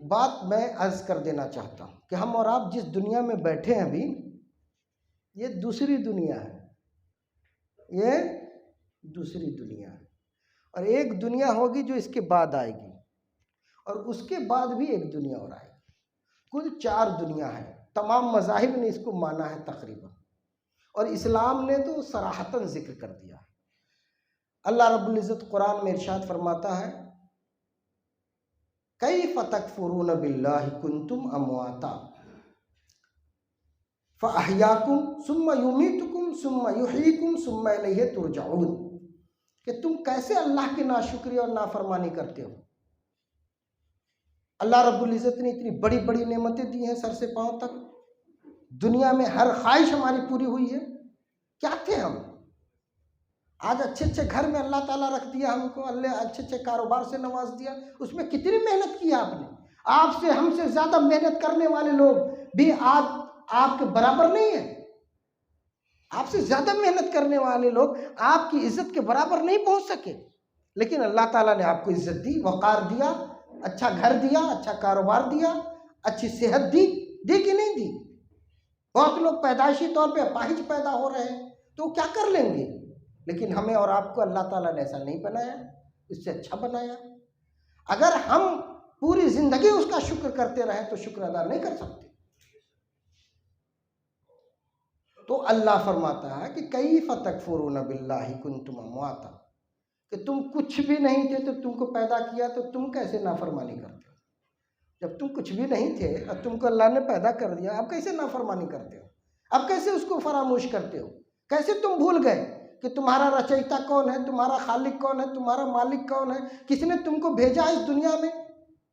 बात मैं अर्ज कर देना चाहता हूँ कि हम और आप जिस दुनिया में बैठे हैं अभी, ये दूसरी दुनिया है, ये दूसरी दुनिया है। और एक दुनिया होगी जो इसके बाद आएगी, और उसके बाद भी एक दुनिया और आएगी। कुल 4 दुनिया है। तमाम मज़ाहिब ने इसको माना है तकरीबन, और इस्लाम ने तो सराहतन जिक्र कर दिया है। अल्लाह रब्बुल इज़्ज़त कुरान में इरशाद फरमाता है, कैफ़ तकफ़ुरून बिल्लाहि कुंतुम अमवाता फ़अहयाकुम सुम्मा युमीतुकुम सुम्मा युहयीकुम सुम्मा इलैहि तुरजऊन, कि तुम कैसे अल्लाह की नाशुक्री और नाफरमानी करते हो। अल्लाह रब्बुल इज़्ज़त ने इतनी बड़ी बड़ी नेमतें दी हैं, सर से पांव तक। दुनिया में हर ख्वाहिश हमारी पूरी हुई है। क्या थे हम? आज अच्छे अच्छे घर में अल्लाह ताला रख दिया हमको, अल्लाह अच्छे अच्छे कारोबार से नवाज दिया। उसमें कितनी मेहनत की आपने। आपसे हमसे ज़्यादा मेहनत करने वाले लोग भी आज आपके बराबर नहीं है। आपसे ज़्यादा मेहनत करने वाले लोग आपकी इज्जत के बराबर नहीं पहुंच सके, लेकिन अल्लाह ताला ने आपको इज्जत दी, वक़ार दिया, अच्छा घर दिया, अच्छा कारोबार दिया, अच्छी सेहत दी कि नहीं दी? बहुत लोग पैदाइशी तौर पे अपाहिज पैदा हो रहे हैं, तो क्या कर लेंगे? लेकिन हमें और आपको अल्लाह ताला ने ऐसा नहीं बनाया, इससे अच्छा बनाया। अगर हम पूरी जिंदगी उसका शुक्र करते रहे तो शुक्र अदा नहीं कर सकते। तो अल्लाह फरमाता है कि कैफ़ तकफ़ुरून बिल्लाहि कुंतुम अमवाता, कि तुम कुछ भी नहीं थे तो तुमको पैदा किया, तो तुम कैसे नाफरमानी करते हो? जब तुम कुछ भी नहीं थे और तुमको अल्लाह ने पैदा कर दिया, अब कैसे नाफरमानी करते हो? अब कैसे उसको फरामोश करते हो? कैसे तुम भूल गए कि तुम्हारा रचयिता कौन है, तुम्हारा खालिक कौन है, तुम्हारा मालिक कौन है, किसने तुमको भेजा इस दुनिया में?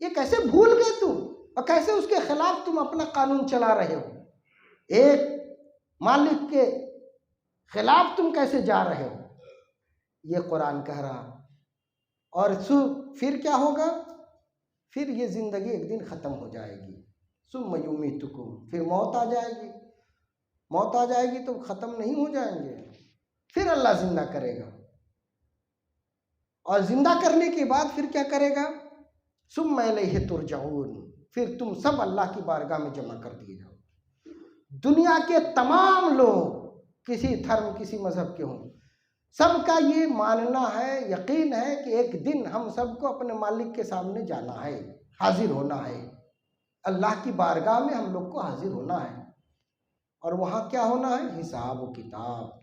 ये कैसे भूल गए तुम? और कैसे उसके खिलाफ तुम अपना कानून चला रहे हो? एक मालिक के खिलाफ तुम कैसे जा रहे हो? ये कुरान कह रहा। और फिर क्या होगा? फिर ये जिंदगी एक दिन ख़त्म हो जाएगी। सुम्मा युमीतुकुम, फिर मौत आ जाएगी। मौत आ जाएगी तो ख़त्म नहीं हो जाएंगे, फिर अल्लाह जिंदा करेगा। और जिंदा करने के बाद फिर क्या करेगा? सुम्मा इलैहि तुरजऊन, फिर तुम सब अल्लाह की बारगाह में जमा कर दिए जाओ। दुनिया के तमाम लोग, किसी धर्म किसी मजहब के हों, सबका ये मानना है, यकीन है कि एक दिन हम सबको अपने मालिक के सामने जाना है, हाजिर होना है। अल्लाह की बारगाह में हम लोग को हाजिर होना है। और वहाँ क्या होना है? हिसाब व किताब।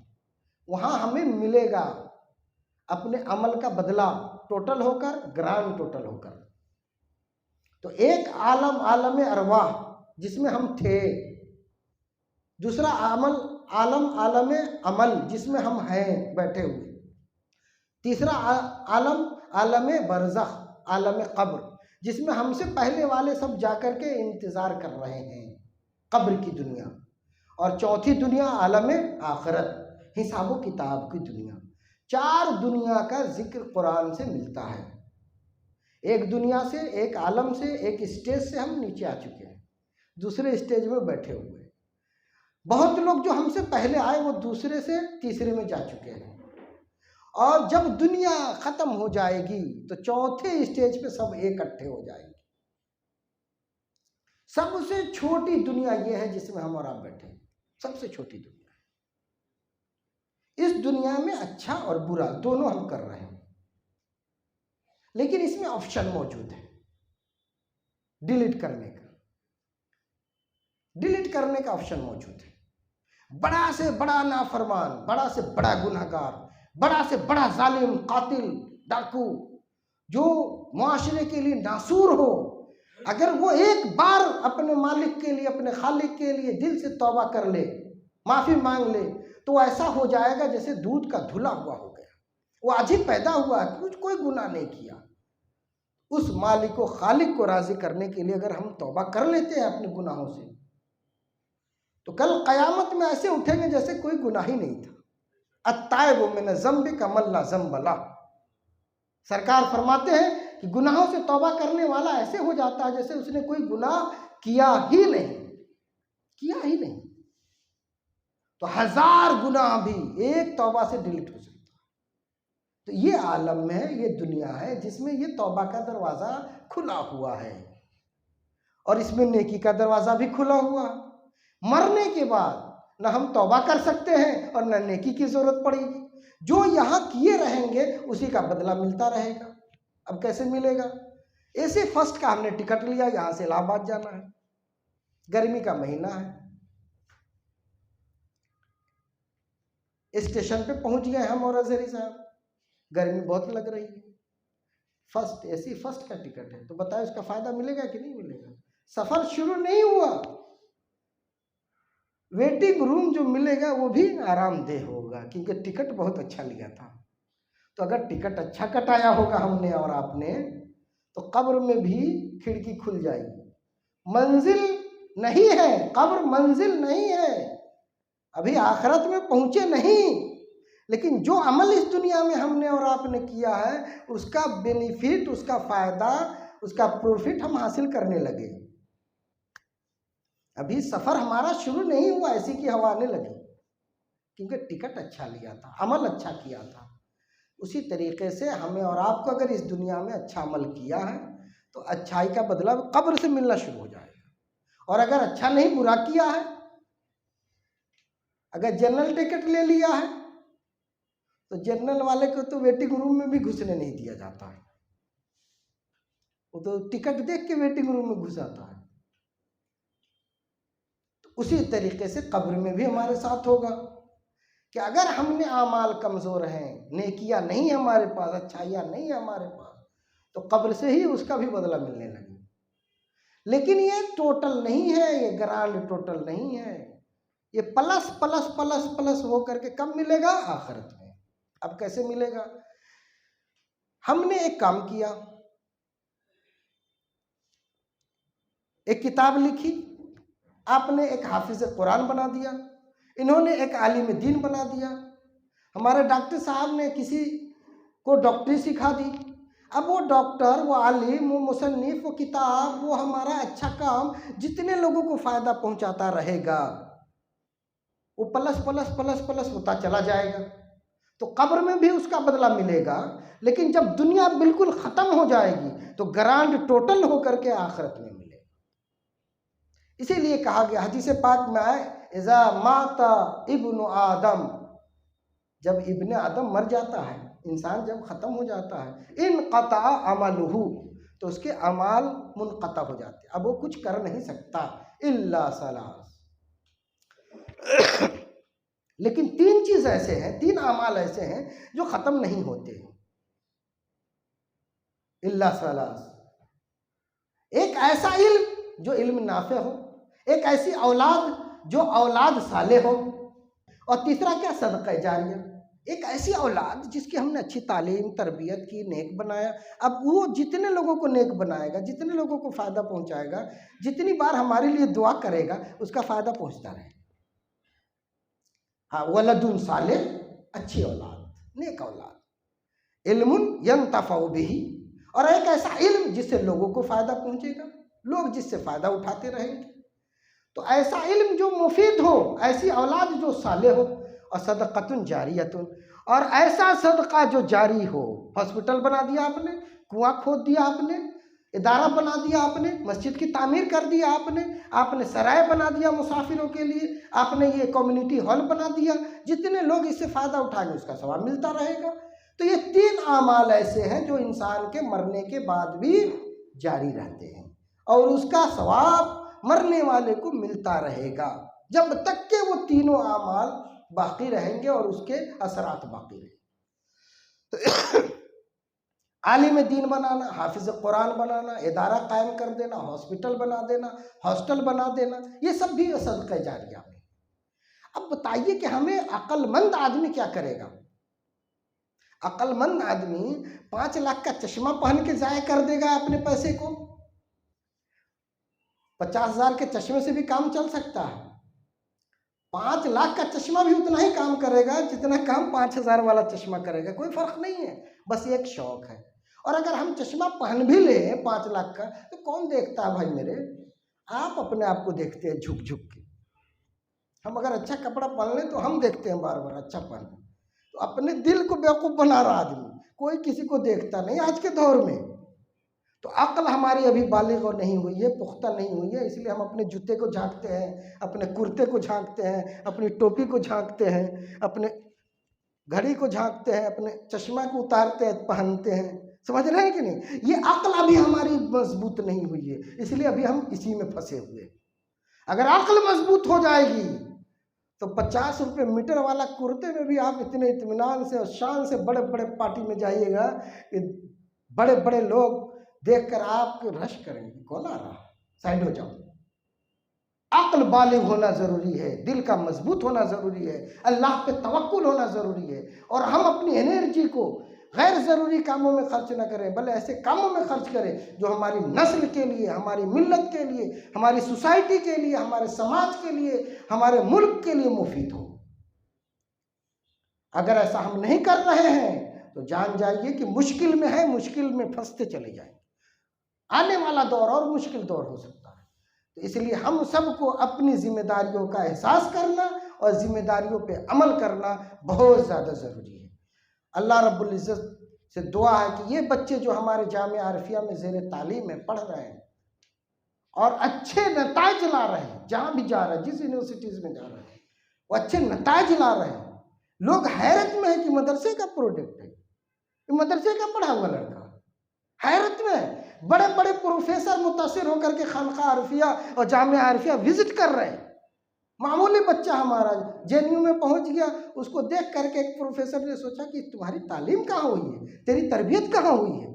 वहाँ हमें मिलेगा अपने अमल का बदला, टोटल होकर, ग्रांड टोटल होकर। तो एक आलम आलम अरवाह जिसमें हम थे, दूसरा आलम आलम अमल जिसमें हम हैं बैठे हुए, तीसरा आलम आलम बरज़ख आलम कब्र जिसमें हमसे पहले वाले सब जाकर के इंतज़ार कर रहे हैं, कब्र की दुनिया। और चौथी दुनिया आलम आखिरत, हिसाब किताब की दुनिया। 4 दुनिया का जिक्र कुरान से मिलता है। एक दुनिया से, एक आलम से, एक स्टेज से हम नीचे आ चुके हैं, दूसरे स्टेज में बैठे हुए। बहुत लोग जो हमसे पहले आए वो दूसरे से तीसरे में जा चुके हैं। और जब दुनिया खत्म हो जाएगी तो चौथे स्टेज पे सब इकट्ठे हो जाएंगे। सबसे छोटी दुनिया ये है जिसमें हम और आप बैठे हैं, सबसे छोटी दुनिया। इस दुनिया में अच्छा और बुरा दोनों हम कर रहे हैं, लेकिन इसमें ऑप्शन मौजूद है डिलीट करने का। डिलीट करने का ऑप्शन मौजूद है। बड़ा से बड़ा नाफरमान, बड़ा से बड़ा गुनहगार, बड़ा से बड़ा जालिम, कातिल, डाकू, जो मुआशरे के लिए नासूर हो, अगर वो एक बार अपने मालिक के लिए, अपने खालिक के लिए दिल से तौबा कर ले, माफ़ी मांग ले, तो ऐसा हो जाएगा जैसे दूध का धुला हुआ हो गया। वो आज ही पैदा हुआ, कुछ कोई गुनाह नहीं किया। उस मालिक को, खालिक को राज़ी करने के लिए अगर हम तौबा कर लेते हैं अपने गुनाहों से, तो कल क़यामत में ऐसे उठेंगे जैसे कोई गुनाह ही नहीं था। अत्ताइबु मिन ज़म्बि कमन ला ज़म्ब लह। सरकार फरमाते हैं कि गुनाहों से तौबा करने वाला ऐसे हो जाता है जैसे उसने कोई गुनाह किया ही नहीं। तो 1000 गुनाह भी एक तौबा से डिलीट हो सकता है। तो ये आलम है, ये दुनिया है जिसमें ये तौबा का दरवाज़ा खुला हुआ है। और इसमें नेकी का दरवाज़ा भी खुला हुआ। मरने के बाद न हम तौबा कर सकते हैं और न नेकी की ज़रूरत पड़ेगी। जो यहाँ किए रहेंगे उसी का बदला मिलता रहेगा। अब कैसे मिलेगा? ऐसे फर्स्ट का हमने टिकट लिया, यहाँ से इलाहाबाद जाना है, गर्मी का महीना है, स्टेशन पे पहुंच गए हम और अजहरी साहब, गर्मी बहुत लग रही है, फर्स्ट एसी फर्स्ट का टिकट है, तो बताए उसका फायदा मिलेगा कि नहीं मिलेगा? सफर शुरू नहीं हुआ, वेटिंग रूम जो मिलेगा वो भी आरामदेह होगा, क्योंकि टिकट बहुत अच्छा लिया था। तो अगर टिकट अच्छा कटाया होगा हमने और आपने, तो कब्र में भी खिड़की खुल जाएगी। मंजिल नहीं है, कब्र मंजिल नहीं है, अभी आखिरत में पहुंचे नहीं, लेकिन जो अमल इस दुनिया में हमने और आपने किया है उसका बेनिफिट, उसका फायदा, उसका प्रॉफिट हम हासिल करने लगे। अभी सफर हमारा शुरू नहीं हुआ, ऐसी की हवा आने लगी, क्योंकि टिकट अच्छा लिया था, अमल अच्छा किया था। उसी तरीके से हमें और आपको अगर इस दुनिया में अच्छा अमल किया है तो अच्छाई का बदला कब्र से मिलना शुरू हो जाएगा। और अगर अच्छा नहीं, बुरा किया है, अगर जनरल टिकट ले लिया है तो जनरल वाले को तो वेटिंग रूम में भी घुसने नहीं दिया जाता है, वो तो टिकट देख के वेटिंग रूम में घुस आता है। तो उसी तरीके से कब्र में भी हमारे साथ होगा कि अगर हमने आमाल कमज़ोर हैं, नेकियां नहीं हमारे पास, अच्छाइयाँ नहीं है हमारे पास, तो कब्र से ही उसका भी बदला मिलने लगे। लेकिन ये टोटल नहीं है, ये ग्रांड टोटल नहीं है, ये प्लस प्लस प्लस प्लस हो करके कब मिलेगा? आखिरत में। अब कैसे मिलेगा? हमने एक काम किया, एक किताब लिखी, आपने एक हाफिज कुरान बना दिया, इन्होंने एक आलिम दीन बना दिया, हमारे डॉक्टर साहब ने किसी को डॉक्टरी सिखा दी। अब वो डॉक्टर, वो आलिम, वो मुसन्निफ, वो किताब, वो हमारा अच्छा काम जितने लोगों को फ़ायदा पहुंचाता रहेगा वो प्लस प्लस प्लस प्लस होता चला जाएगा। तो कब्र में भी उसका बदला मिलेगा, लेकिन जब दुनिया बिल्कुल ख़त्म हो जाएगी तो ग्रांड टोटल होकर के आखिरत में मिलेगा। इसीलिए कहा गया हदीस पाक में आए, इज़ा माता इब्नु आदम, जब इब्ने आदम मर जाता है, इंसान जब ख़त्म हो जाता है, इन क़ता अमलुहु, तो उसके अमाल मुनक़ता हो जाते, अब वो कुछ कर नहीं सकता, इल्ला सलास। लेकिन तीन चीज़ ऐसे हैं, तीन अमाल ऐसे हैं जो ख़त्म नहीं होते, इल्ला सलास। एक ऐसा इल्म जो इल्म नाफ़े हो, एक ऐसी औलाद जो औलाद साले हो, और तीसरा क्या? सदक़ा जारिया। एक ऐसी औलाद जिसकी हमने अच्छी तालीम तरबियत की, नेक बनाया। अब वो जितने लोगों को नेक बनाएगा, जितने लोगों को फ़ायदा पहुंचाएगा, जितनी बार हमारे लिए दुआ करेगा, उसका फ़ायदा पहुंचता रहेगा। हाँ, वलदुन साले, अच्छी औलाद, नेक औलाद, इल्मुन यंतफ़उ बिही, और एक ऐसा इल्म जिससे लोगों को फ़ायदा पहुंचेगा, लोग जिससे फ़ायदा उठाते रहेंगे। तो ऐसा इल्म जो मुफीद हो, ऐसी औलाद जो साले हो, और सदक़तुन जारियतुन, और ऐसा सदका जो जारी हो। हॉस्पिटल बना दिया आपने, कुआं खोद दिया आपने, इदारा बना दिया आपने, मस्जिद की तामीर कर दिया आपने सराय बना दिया मुसाफिरों के लिए, आपने ये कम्युनिटी हॉल बना दिया, जितने लोग इससे फ़ायदा उठाएंगे उसका सवाब मिलता रहेगा। तो ये तीन आमाल ऐसे हैं जो इंसान के मरने के बाद भी जारी रहते हैं, और उसका सवाब मरने वाले को मिलता रहेगा जब तक के वो तीनों आमाल बाकी रहेंगे और उसके असरात बाकी रहेंगे। आलिम दीन बनाना, हाफिज कुरान बनाना, इदारा कायम कर देना, हॉस्पिटल बना देना, हॉस्टल बना देना, ये सब भी सदक़ा जारिया में। अब बताइए कि हमें अक्लमंद आदमी क्या करेगा? अक्लमंद आदमी 5 लाख का चश्मा पहन के ज़ाया कर देगा अपने पैसे को। 50,000 के चश्मे से भी काम चल सकता है, 5 लाख का चश्मा भी उतना ही काम करेगा जितना काम 5,000 वाला चश्मा करेगा, कोई फ़र्क नहीं है, बस एक शौक है। और अगर हम चश्मा पहन भी लें 5 लाख का, तो कौन देखता है भाई मेरे? आप अपने आप को देखते हैं झुक झुक के। हम अगर अच्छा कपड़ा पहन लें तो हम देखते हैं बार बार अच्छा पहन, तो अपने दिल को बेवकूफ़ बना रहा आदमी, कोई किसी को देखता नहीं आज के दौर में। तो अक्ल हमारी अभी बालिग और नहीं हुई है, पुख्ता नहीं हुई है, इसलिए हम अपने जूते को झांकते हैं, अपने कुर्ते को झांकते हैं, अपनी टोपी को झांकते हैं, अपने घड़ी को झांकते हैं, अपने चश्मा को उतारते हैं, पहनते हैं। समझ रहे हैं कि नहीं? ये अक्ल अभी हमारी मजबूत नहीं हुई है, इसलिए अभी हम इसी में फंसे हुए हैं। अगर अक्ल मजबूत हो जाएगी तो 50 रुपये मीटर वाला कुर्ते में भी आप इतने इत्मीनान से और शान से बड़े बड़े पार्टी में जाइएगा कि बड़े बड़े लोग देखकर आपके रश करेंगे, कौन आ रहा, साइड हो जाओ। अक्ल बालिग होना ज़रूरी है, दिल का मजबूत होना ज़रूरी है, अल्लाह पे तवक्कुल होना ज़रूरी है, और हम अपनी एनर्जी को गैर ज़रूरी कामों में खर्च ना करें, बल्कि ऐसे कामों में खर्च करें जो हमारी नस्ल के लिए, हमारी मिल्लत के लिए, हमारी सोसाइटी के लिए, हमारे समाज के लिए, हमारे मुल्क के लिए मुफीद हो। अगर ऐसा हम नहीं कर रहे हैं तो जान जाइए कि मुश्किल में है, मुश्किल में फंसते चले जाएंगे। आने वाला दौर और मुश्किल दौर हो सकता है। तो इसलिए हम सबको अपनी जिम्मेदारियों का एहसास करना और जिम्मेदारियों पे अमल करना बहुत ज़्यादा ज़रूरी है। अल्लाह रब्बुल इज़्ज़त से दुआ है कि ये बच्चे जो हमारे जामिया आरफिया में ज़ेर तालीम में पढ़ रहे हैं और अच्छे नताइज ला रहे हैं, जहाँ भी जा रहे हैं, जिस यूनिवर्सिटीज़ में जा रहे हैं, वो अच्छे नताइज ला रहे हैं। लोग हैरत में है कि मदरसे का प्रोडक्ट है, मदरसे का पढ़ा हुआ लड़का, हैरत में। बड़े बड़े प्रोफेसर मुतासिर होकर के खानका आरफिया और जामिया आरफिया विजिट कर रहे हैं। मामूली बच्चा हमारा जेएनयू में पहुंच गया, उसको देख करके एक प्रोफेसर ने सोचा कि तुम्हारी तालीम कहाँ हुई है, तेरी तरबियत कहाँ हुई है।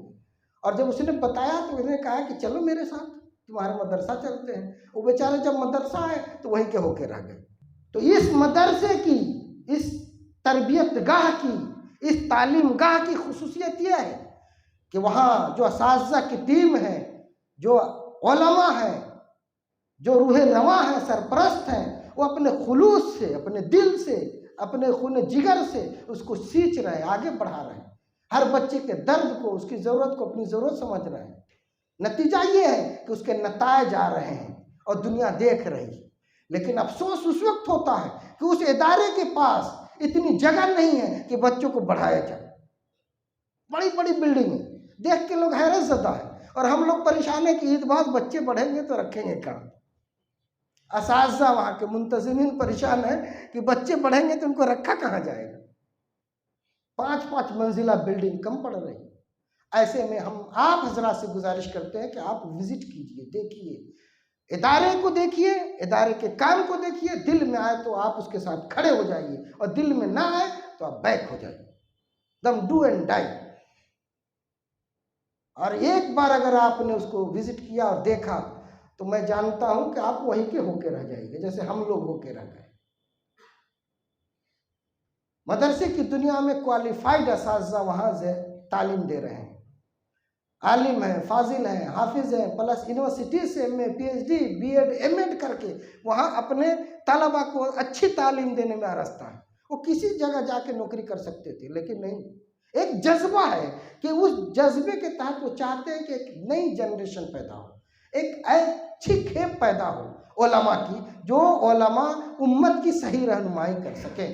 और जब उसने बताया तो उसने कहा कि चलो मेरे साथ तुम्हारे मदरसा चलते हैं। वो बेचारे जब मदरसा आए तो वहीं के होके रह गए। तो इस मदरसे की, इस तरबियत गाह की, इस तालीम गाह की खुसूसियत यह है कि वहाँ जो असातिज़ा की टीम है, जो उलमा है, जो रूह रवा है, सरपरस्त हैं, वो अपने खुलूस से, अपने दिल से, अपने खून जिगर से उसको सींच रहे हैं, आगे बढ़ा रहे हैं। हर बच्चे के दर्द को, उसकी ज़रूरत को अपनी ज़रूरत समझ रहे हैं। नतीजा ये है कि उसके नताइज आ रहे हैं और दुनिया देख रही है। लेकिन अफसोस उस वक्त होता है कि उस इदारे के पास इतनी जगह नहीं है कि बच्चों को बढ़ाया जाए। बड़ी बड़ी बिल्डिंग देख के लोग हैरत ज़दा है, और हम लोग परेशान है कि ईद बाद बच्चे बढ़ेंगे तो रखेंगे कहाँ। असातिज़ा वहाँ के मुंतज़िमीन परेशान है कि बच्चे बढ़ेंगे तो उनको रखा कहाँ जाएगा। 5-5 मंजिला बिल्डिंग कम पड़ रही। ऐसे में हम आप हजरात से गुजारिश करते हैं कि आप विजिट कीजिए, देखिए, इदारे को देखिए, इदारे के काम को देखिए। दिल में आए तो आप उसके साथ खड़े हो जाइए, और दिल में ना आए तो आप बैक हो जाइए। दम डू एंड डाई। और एक बार अगर आपने उसको विजिट किया और देखा तो मैं जानता हूं कि आप वहीं के होके रह जाएंगे, जैसे हम लोग होके रह गए। मदरसे की दुनिया में क्वालिफाइड असातिज़ा वहाँ से तालीम दे रहे हैं, आलिम हैं, फाजिल हैं, हाफिज हैं, प्लस यूनिवर्सिटी से MA, PhD, BEd, MEd करके वहाँ अपने तलबा को अच्छी तालीम देने में रास्ता है। वो किसी जगह जाके नौकरी कर सकते थे, लेकिन नहीं। एक जज्बा है कि उस जज्बे के तहत वो चाहते हैं कि एक नई जनरेशन पैदा हो, एक अच्छी खेप पैदा हो उलमा की, जो उलमा उम्मत की सही रहनुमाई कर सके।